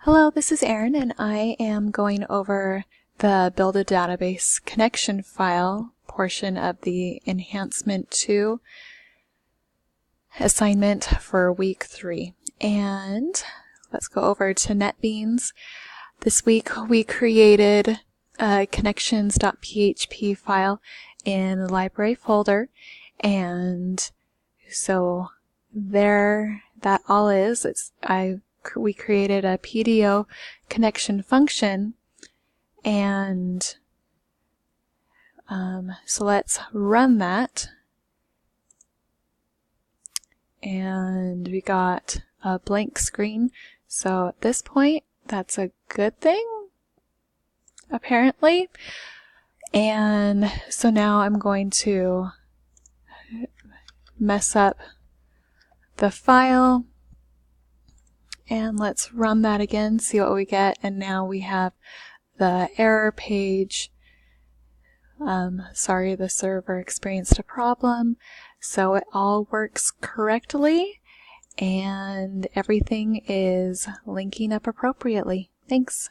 Hello, this is Erin, and I am going over the Build a Database Connection file portion of the Enhancement 2 assignment for week 3. And let's go over to NetBeans. This week we created a connections.php file in the library folder, and so there that all is. We created a PDO connection function, and so let's run that. And we got a blank screen, so at this point that's a good thing, apparently. And so now I'm going to mess up the file. And let's run that again, see what we get. And now we have the error page. Sorry, the server experienced a problem. So it all works correctly and everything is linking up appropriately. Thanks.